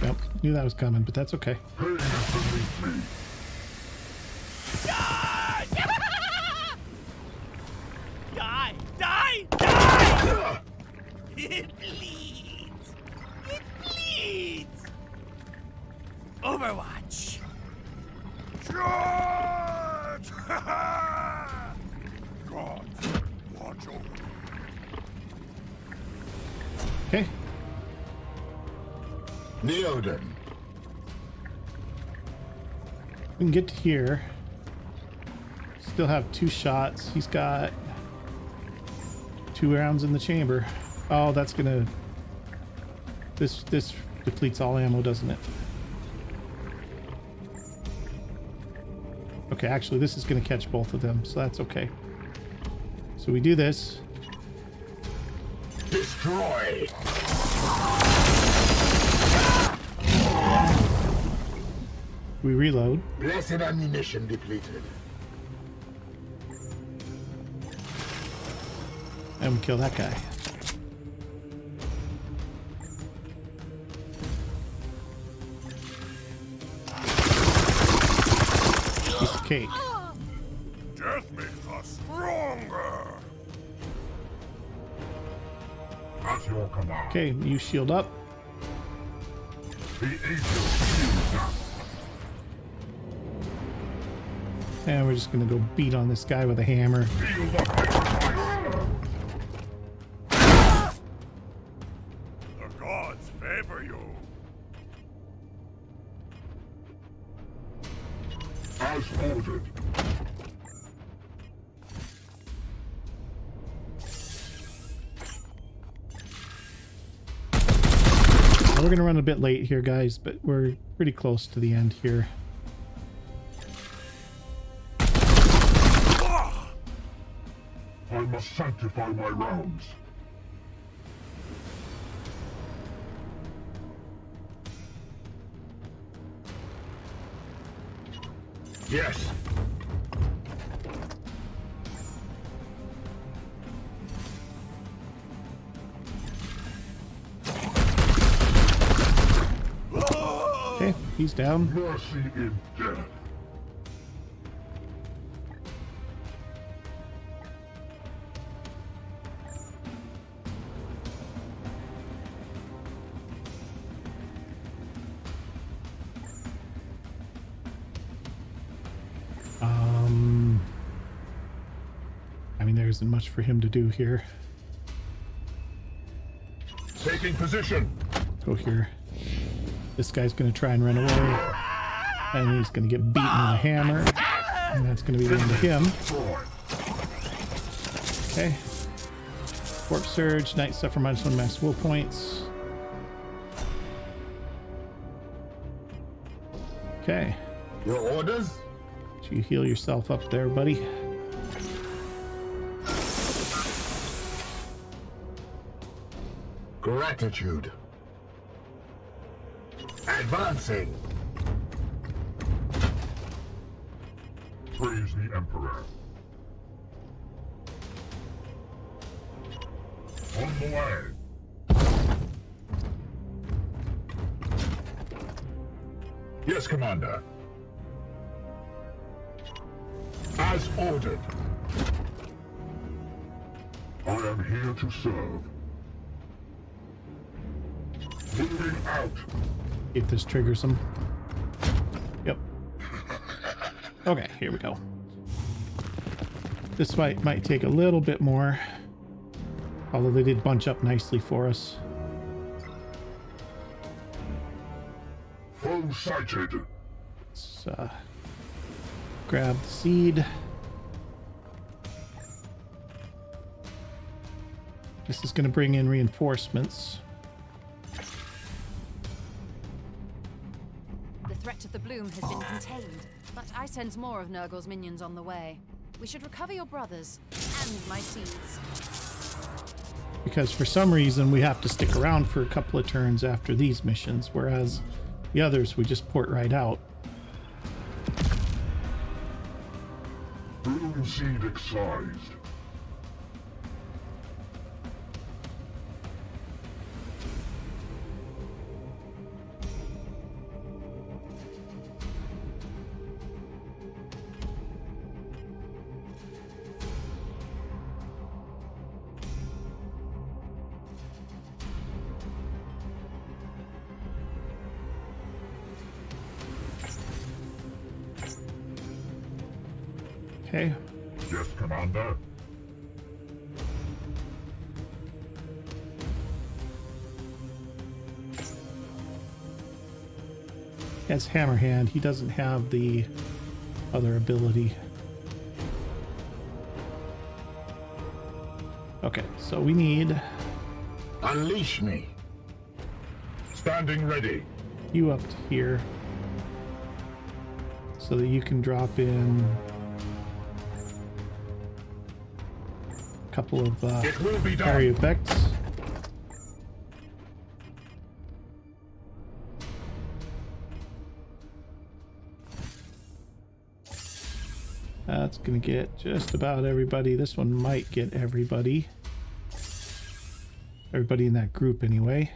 Yep, knew that was coming, but that's okay. pain is beneath me. Die! Die! Die! Die! It bleeds! It bleeds! Overwatch! Charge! God, watch over me. Okay, Neoden. we can get to here. Still have 2 shots. He's got 2 rounds in the chamber. Oh, that's gonna... This depletes all ammo, doesn't it? Okay, actually, this is going to catch both of them, so that's okay. So we do this. Destroy. We reload. Blessed ammunition depleted. And we kill that guy. Piece of cake. Death makes us stronger. At your command. Okay, you shield up. The Aegis shields up. And we're just gonna go beat on this guy with a hammer. Feel the hyper. The gods favor you. As ordered. Now we're gonna run a bit late here, guys, but we're pretty close to the end here. I must sanctify my rounds. Yes. Okay, he's down. Mercy in death. I mean, there isn't much for him to do here. Taking position. Go here. This guy's gonna try and run away. And he's gonna get beaten with a hammer. And that's gonna be the end of him. Okay. Warp Surge, Knight suffer -1 max will points. Okay. Your orders? So you heal yourself up there, buddy. Gratitude. Advancing. Praise the Emperor. On the way. Yes, Commander. As ordered. I am here to serve. Moving out. See if this triggers him. Yep. Okay, here we go. This fight might take a little bit more. Although they did bunch up nicely for us. Foe sighted. Let's grab the seed. This is going to bring in reinforcements. The threat of the bloom has been contained, but I sense more of Nurgle's minions on the way. We should recover your brothers and my seeds. Because for some reason we have to stick around for a couple of turns after these missions, whereas the others we just port right out. Bloom seed excised. Okay. Yes, Commander. As Hammerhand, he doesn't have the other ability. Okay, so we need Unleash me. Standing ready. you up to here. So so that you can drop in a couple of It will be done. area effects. That's gonna get just about everybody. This one might get everybody. Everybody in that group anyway.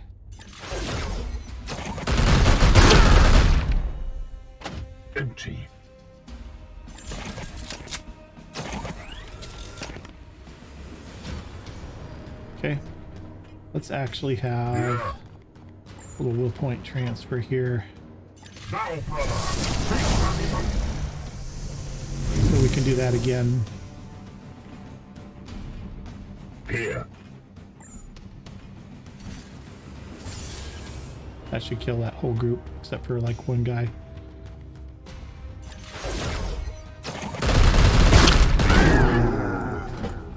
Empty. Okay. Let's actually have a little will point transfer here. Now, brother! So we can do that again. Here. That should kill that whole group, except for like one guy.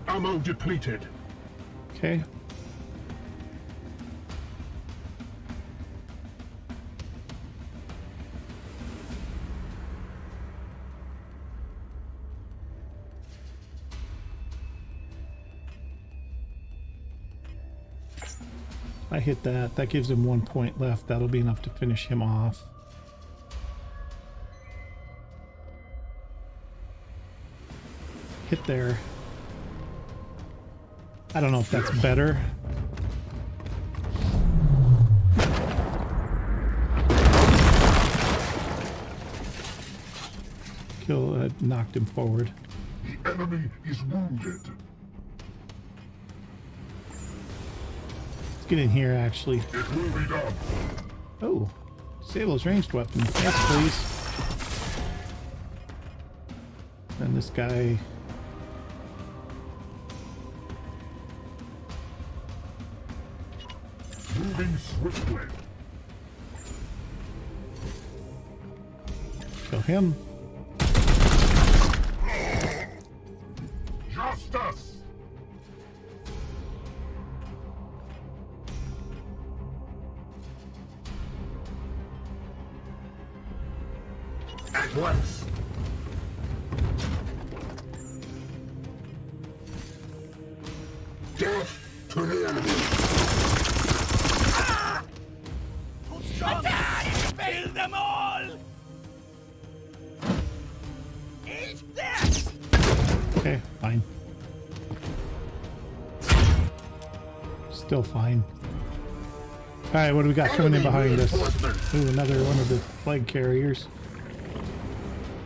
Ammo depleted. Okay. I hit that. That gives him 1 point left. That'll be enough to finish him off. Hit there. I don't know if that's better. Knocked him forward. The enemy is wounded. Let's get in here, actually. It will be done. Oh, disable his ranged weapon. Yes, please. And this guy. Moving swiftly. Kill him. Justice! At once. Death to the enemy. Hold strong. Kill them all. Eat this. Okay, fine. Still fine. Alright, what do we got coming in behind us? Ooh, another one of the flag carriers.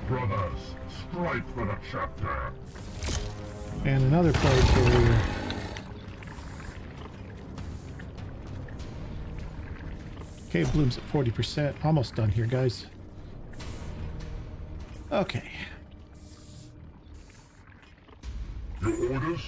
Brothers, strike for the chapter. And another flag carrier. Okay, Bloom's at 40%. Almost done here, guys. Okay. Your orders?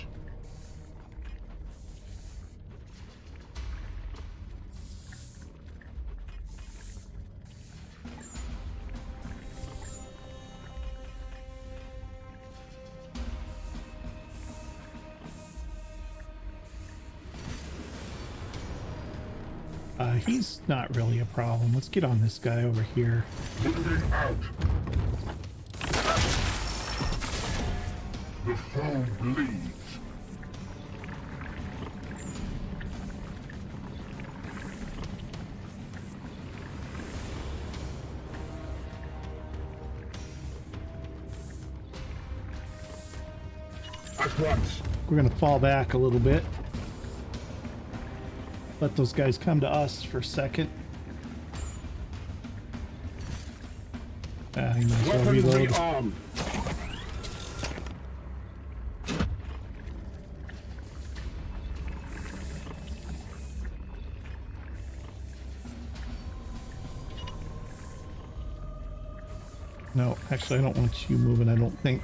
He's not really a problem. Let's get on this guy over here. Moving out. The foe bleeds. At once. We're gonna fall back a little bit. Let those guys come to us for a second. You might as well Weapons reload. rearmed. No, actually, I don't want you moving, I don't think.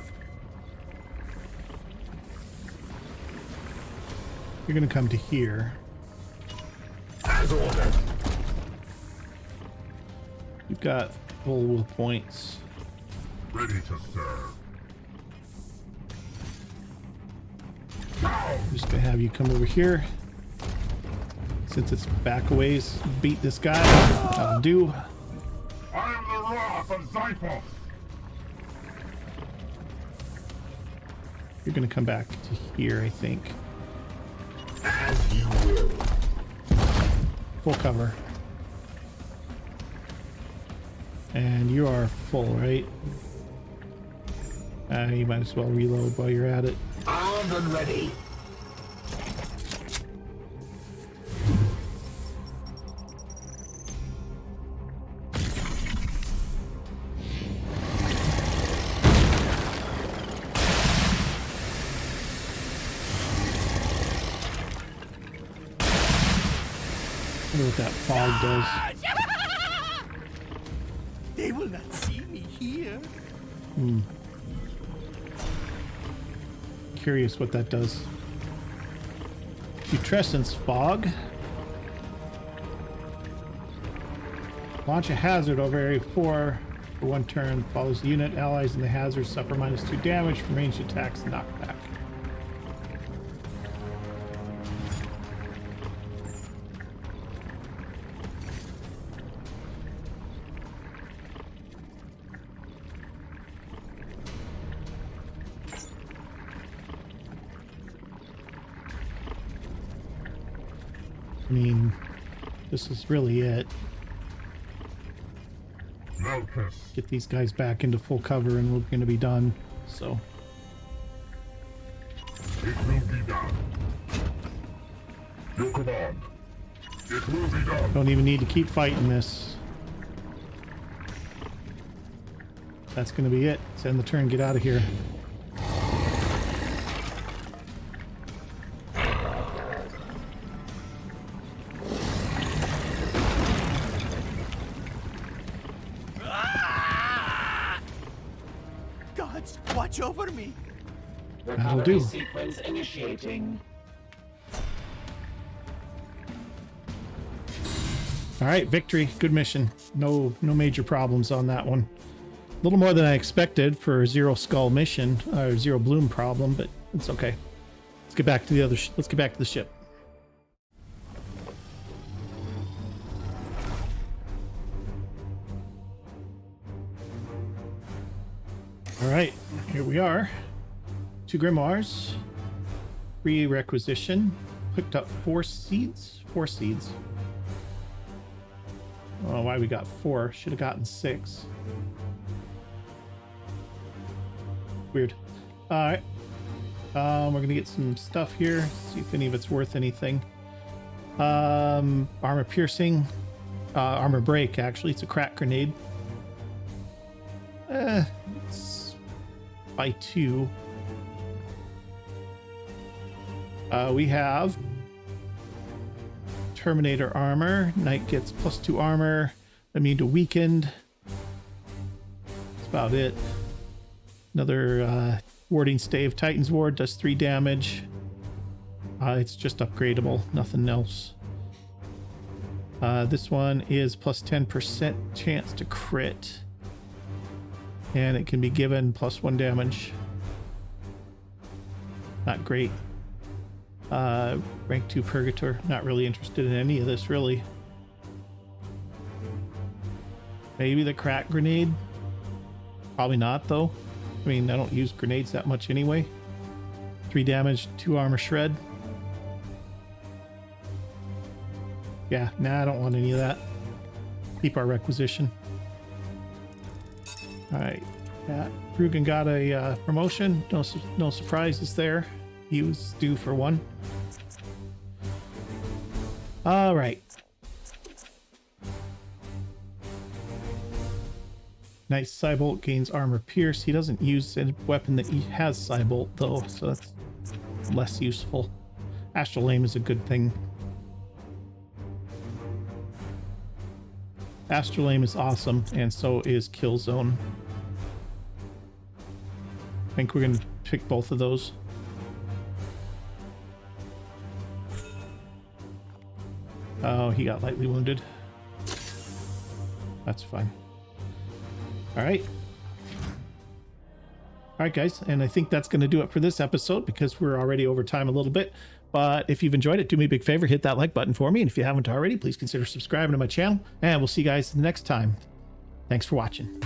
You're gonna come to here. As ordered. You've got full points. Ready to serve. I'm just gonna have you come over here. Since it's back a ways, beat this guy. That'll do. I am the wrath of Zyphos. You're gonna come back to here, I think. As you will. Full cover. And you are full, right? You might as well reload while you're at it. Armed and ready. I wonder what that fog does. They will not see me here. Curious what that does. Putrescence fog. Launch a hazard over area 4 for 1 turn. Follows the unit. Allies in the hazard suffer -2 damage from ranged attacks and knockback. I mean, this is really it. Malchus. Get these guys back into full cover and we're going to be done. So, It will be done. Your command. It will be done. don't even need to keep fighting this. That's going to be it. Let's end the turn, get out of here. Gods, watch over me. That'll Recovery do. sequence initiating. All right, victory. Good mission. No major problems on that one. A little more than I expected for a Zero Skull mission, or Zero Bloom problem, but it's okay. Let's get back to the other. Let's get back to the ship. All right, here we are. 2 grimoires, 3 requisition. Picked up 4 seeds. 4 seeds. I don't know why we got 4. Should have gotten 6. Weird. Alright. We're gonna get some stuff here. See if any of it's worth anything. Armor piercing. Armor break, actually. It's a crack grenade. It's by 2. We have Terminator Armor. Knight gets +2 armor. Immune to weakened. That's about it. Another warding stave. Titan's Ward does 3 damage. It's just upgradable. Nothing else. This one is +10% chance to crit. And it can be given +1 damage. Not great. Rank 2 Purgator. Not really interested in any of this, really. Maybe the crack grenade. Probably not, though. I mean, I don't use grenades that much anyway. 3 damage, 2 armor shred. Yeah, nah, I don't want any of that. Keep our requisition. Alright. Yeah, Rugen got a promotion. No surprises there. He was due for one. All right. Nice. Cybolt gains armor pierce. He doesn't use a weapon that he has Cybolt though, so that's less useful. Astral Aim is a good thing. Astral Aim is awesome, and so is Kill Zone. I think we're going to pick both of those. Oh, he got lightly wounded. That's fine. All right. All right, guys. And I think that's going to do it for this episode because we're already over time a little bit. But if you've enjoyed it, do me a big favor, hit that like button for me. And if you haven't already, please consider subscribing to my channel. And we'll see you guys the next time. Thanks for watching.